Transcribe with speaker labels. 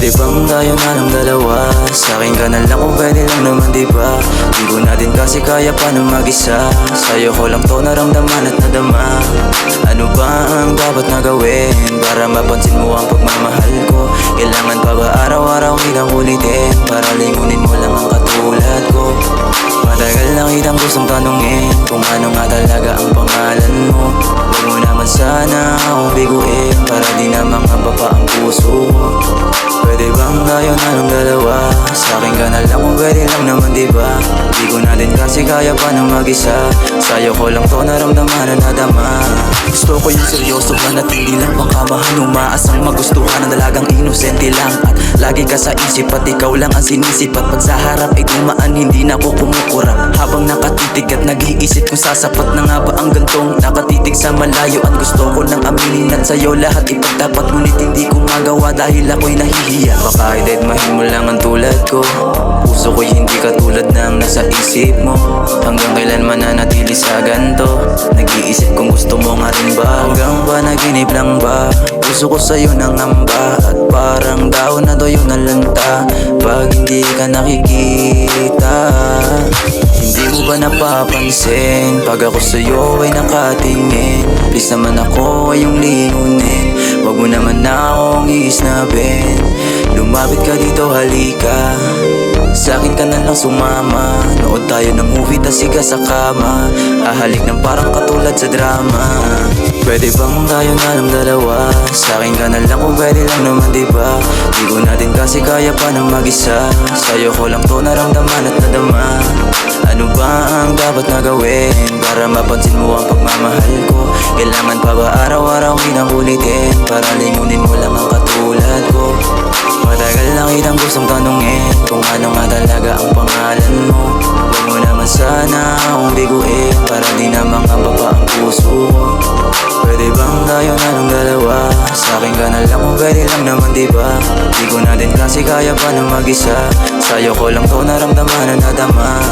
Speaker 1: Pwede bang tayo na lang dalawa? Sa'kin ka na lang kung pwede lang naman diba? Di ko na din kasi kaya pa na mag-isa. Sa'yo ko lang to naramdaman at nadama. Ano ba ang dapat na gawin para mapansin mo ang pagmamahal ko? Kailangan pa ba araw-araw kitang ulitin para lingunin mo lang ang katulad ko? Matagal na kitang gustong tanungin kung ano nga talaga ang pangalan mo. Huwag mo naman sana akong biguin para di na mangamba pa ang puso mo. Pwede bang tayo na lang dalawa? Sa'kin ka na lang kung pwede lang naman diba? Di ko na din kasi kaya pa na mag-isa. Sa'yo ko lang to naramdaman na nadama. Gusto ko yung seryoso na natili lang pangkamahan. Umaasang magustuhan ng dalagang inosente lang. At lagi ka sa isip at ikaw lang ang sinisip. At pag sa harap ay dumaan hindi na ako kumukurap. Habang nakatitig at nag-iisip kung sasapat na nga ba ang gantong nakatitig sa malayo. Ang gusto ko nang aminin at sa'yo lahat ipagtapat. Ngunit hindi ko magawa dahil ako'y nahihiya. Baka idedmahin mo lang ang tulad ko. Puso ko'y hindi katulad ng nasa isip mo. Hanggang kailan mananatili sa ganto? Nag-iisip kung gusto mo nga rin ba? Hanggang ba naginip lang ba? Puso ko sa'yo nangamba. At parang daon na doyo na lanta pag hindi ka nakikita. Hindi mo ba napapansin pag ako sa'yo ay nakatingin? Please naman ako ay yung lingunin. Wag mo naman na akong iisnabin. Lumapit ka dito, halika. Sa'kin ka na lang sumama. Nood tayo ng movie tas siga sa kama. Ahalik ng parang katulad sa drama. Pwede bang tayo na lang dalawa? Sa'kin ka na lang kung pwede lang naman diba? Di ko na din kasi kaya pa na mag-isa. Sa'yo ko lang to naramdaman at nadama. Ano ba ang dapat na gawin para mapansin mo ang pagmamahal ko? Kailangan pa ba araw-araw kitang ulitin para lingunin mo lang ang katulad ko? Matagal na kitang gustong tanungin kung ano nga talaga ang pangalan mo. Huwag mo naman sana akong biguin para di na mangamba pa ang puso mo. Pwede bang tayo na lang dalawa? Sa'kin ka na lang kung pwede lang naman diba? Di ko na din kasi kaya pa na mag-isa. Sa'yo ko lang to naramdaman na nadama.